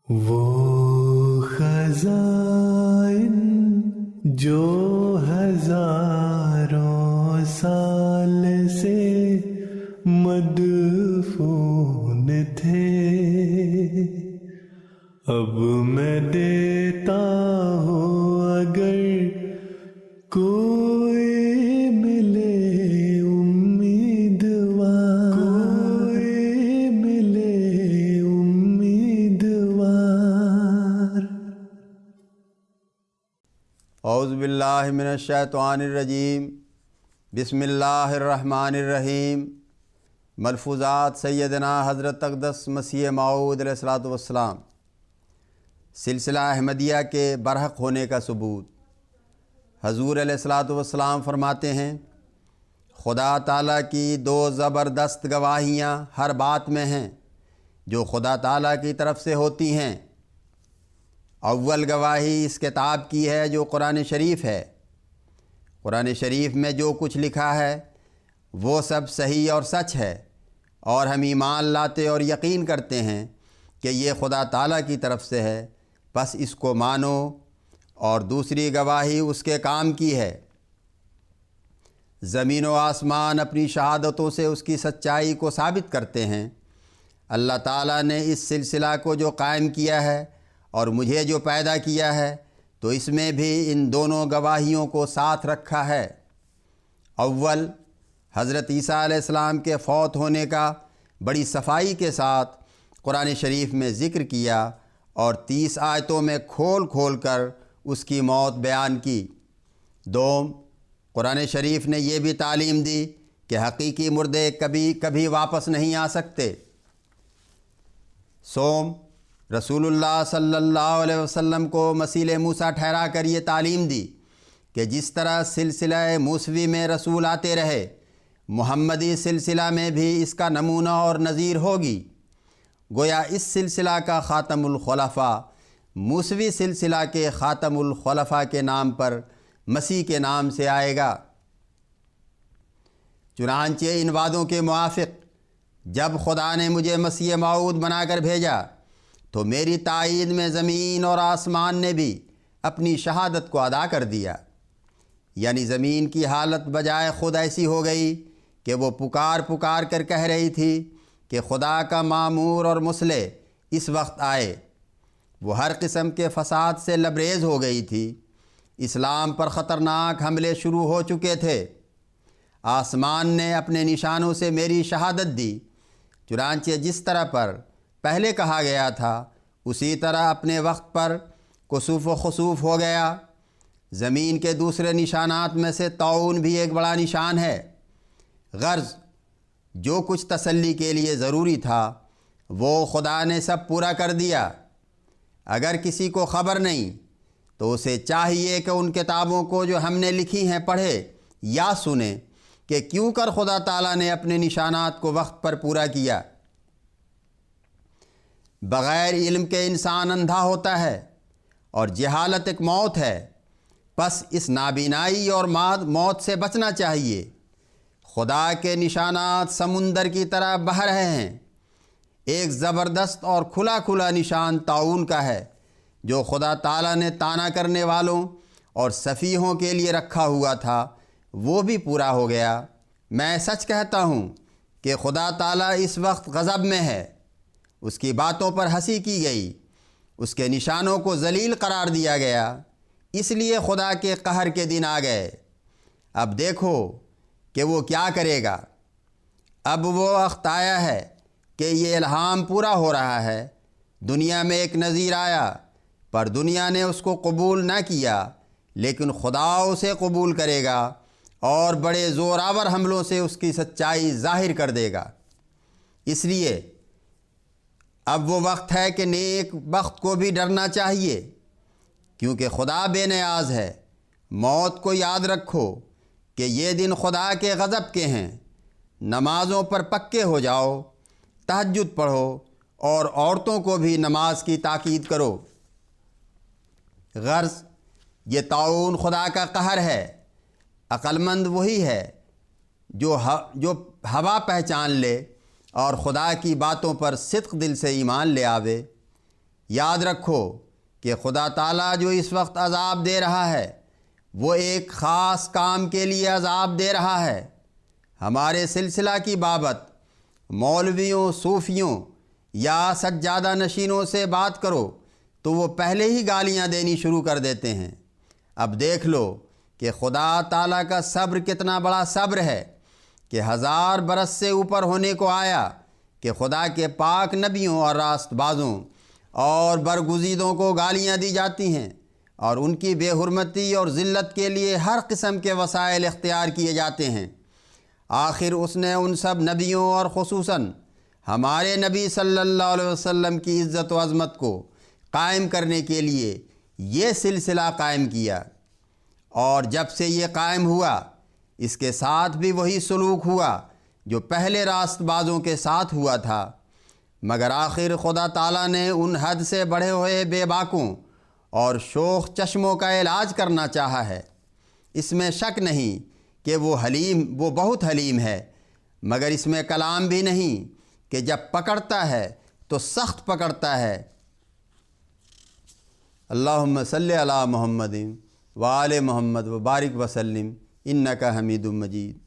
وہ خزائن جو ہزاروں سال سے مدفون تھے، اب میں دیتا ہوں اگر کوئی ملے امیدوار، کوئی ملے امیدوار۔ اعوذ باللہ من الشیطان الرجیم، بسم اللہ الرحمن الرحیم۔ ملفوظات سیدنا حضرت اقدس مسیح موعود علیہ الصلوۃ والسلام۔ سلسلہ احمدیہ کے برحق ہونے کا ثبوت۔ حضور علیہ الصلوۃ والسلام فرماتے ہیں، خدا تعالیٰ کی دو زبردست گواہیاں ہر بات میں ہیں جو خدا تعالیٰ کی طرف سے ہوتی ہیں۔ اول گواہی اس کتاب کی ہے جو قرآن شریف ہے۔ قرآن شریف میں جو کچھ لکھا ہے وہ سب صحیح اور سچ ہے، اور ہم ایمان لاتے اور یقین کرتے ہیں کہ یہ خدا تعالیٰ کی طرف سے ہے، بس اس کو مانو۔ اور دوسری گواہی اس کے کام کی ہے۔ زمین و آسمان اپنی شہادتوں سے اس کی سچائی کو ثابت کرتے ہیں۔ اللہ تعالیٰ نے اس سلسلہ کو جو قائم کیا ہے اور مجھے جو پیدا کیا ہے، تو اس میں بھی ان دونوں گواہیوں کو ساتھ رکھا ہے۔ اول، حضرت عیسیٰ علیہ السلام کے فوت ہونے کا بڑی صفائی کے ساتھ قرآن شریف میں ذکر کیا، اور 30 آیتوں میں کھول کھول کر اس کی موت بیان کی۔ دوم، قرآن شریف نے یہ بھی تعلیم دی کہ حقیقی مردے کبھی واپس نہیں آ سکتے۔ سوم، رسول اللہ صلی اللہ علیہ وسلم کو مثیل موسیٰ ٹھہرا کر یہ تعلیم دی کہ جس طرح سلسلہ موسوی میں رسول آتے رہے، محمدی سلسلہ میں بھی اس کا نمونہ اور نظیر ہوگی۔ گویا اس سلسلہ کا خاتم الخلفاء موسوی سلسلہ کے خاتم الخلفاء کے نام پر مسیح کے نام سے آئے گا۔ چنانچہ ان وعدوں کے موافق جب خدا نے مجھے مسیح موعود بنا کر بھیجا تو میری تائید میں زمین اور آسمان نے بھی اپنی شہادت کو ادا کر دیا۔ یعنی زمین کی حالت بجائے خود ایسی ہو گئی کہ وہ پکار پکار کر کہہ رہی تھی کہ خدا کا مامور اور مصلح اس وقت آئے۔ وہ ہر قسم کے فساد سے لبریز ہو گئی تھی۔ اسلام پر خطرناک حملے شروع ہو چکے تھے۔ آسمان نے اپنے نشانوں سے میری شہادت دی۔ چنانچہ جس طرح پر پہلے کہا گیا تھا اسی طرح اپنے وقت پر کسوف و خسوف ہو گیا۔ زمین کے دوسرے نشانات میں سے طاعون بھی ایک بڑا نشان ہے۔ غرض جو کچھ تسلی کے لیے ضروری تھا وہ خدا نے سب پورا کر دیا۔ اگر کسی کو خبر نہیں تو اسے چاہیے کہ ان کتابوں کو جو ہم نے لکھی ہیں پڑھے یا سنے کہ کیوں کر خدا تعالیٰ نے اپنے نشانات کو وقت پر پورا کیا۔ بغیر علم کے انسان اندھا ہوتا ہے، اور جہالت ایک موت ہے۔ پس اس نابینائی اور موت سے بچنا چاہیے۔ خدا کے نشانات سمندر کی طرح بہہ رہے ہیں۔ ایک زبردست اور کھلا کھلا نشان طاعون کا ہے جو خدا تعالیٰ نے طعنہ کرنے والوں اور سفیہوں کے لیے رکھا ہوا تھا، وہ بھی پورا ہو گیا۔ میں سچ کہتا ہوں کہ خدا تعالیٰ اس وقت غضب میں ہے۔ اس کی باتوں پر ہنسی کی گئی، اس کے نشانوں کو ذلیل قرار دیا گیا، اس لیے خدا کے قہر کے دن آ گئے۔ اب دیکھو کہ وہ کیا کرے گا۔ اب وہ وقت آیا ہے کہ یہ الہام پورا ہو رہا ہے۔ دنیا میں ایک نذیر آیا، پر دنیا نے اس کو قبول نہ کیا، لیکن خدا اسے قبول کرے گا اور بڑے زوراور حملوں سے اس کی سچائی ظاہر کر دے گا۔ اس لیے اب وہ وقت ہے کہ نیک بخت کو بھی ڈرنا چاہیے، کیونکہ خدا بے نیاز ہے۔ موت کو یاد رکھو کہ یہ دن خدا کے غضب کے ہیں۔ نمازوں پر پکے ہو جاؤ، تہجد پڑھو، اور عورتوں کو بھی نماز کی تاکید کرو۔ غرض یہ طاعون خدا کا قہر ہے۔ عقل مند وہی ہے جو ہوا پہچان لے اور خدا کی باتوں پر صدق دل سے ایمان لے آوے۔ یاد رکھو کہ خدا تعالیٰ جو اس وقت عذاب دے رہا ہے وہ ایک خاص کام کے لیے عذاب دے رہا ہے۔ ہمارے سلسلہ کی بابت مولویوں، صوفیوں یا سجادہ نشینوں سے بات کرو تو وہ پہلے ہی گالیاں دینی شروع کر دیتے ہیں۔ اب دیکھ لو کہ خدا تعالیٰ کا صبر کتنا بڑا صبر ہے کہ 1000 برس سے اوپر ہونے کو آیا کہ خدا کے پاک نبیوں اور راست بازوں اور برگزیدوں کو گالیاں دی جاتی ہیں اور ان کی بے حرمتی اور ذلت کے لیے ہر قسم کے وسائل اختیار کیے جاتے ہیں۔ آخر اس نے ان سب نبیوں اور خصوصاً ہمارے نبی صلی اللہ علیہ وسلم کی عزت و عظمت کو قائم کرنے کے لیے یہ سلسلہ قائم کیا، اور جب سے یہ قائم ہوا اس کے ساتھ بھی وہی سلوک ہوا جو پہلے راست بازوں کے ساتھ ہوا تھا، مگر آخر خدا تعالیٰ نے ان حد سے بڑھے ہوئے بے باکوں اور شوخ چشموں کا علاج کرنا چاہا ہے۔ اس میں شک نہیں کہ وہ بہت حلیم ہے، مگر اس میں کلام بھی نہیں کہ جب پکڑتا ہے تو سخت پکڑتا ہے۔ اللہم صلی علی محمد وآل محمد وبارک وسلم انک حمید مجید۔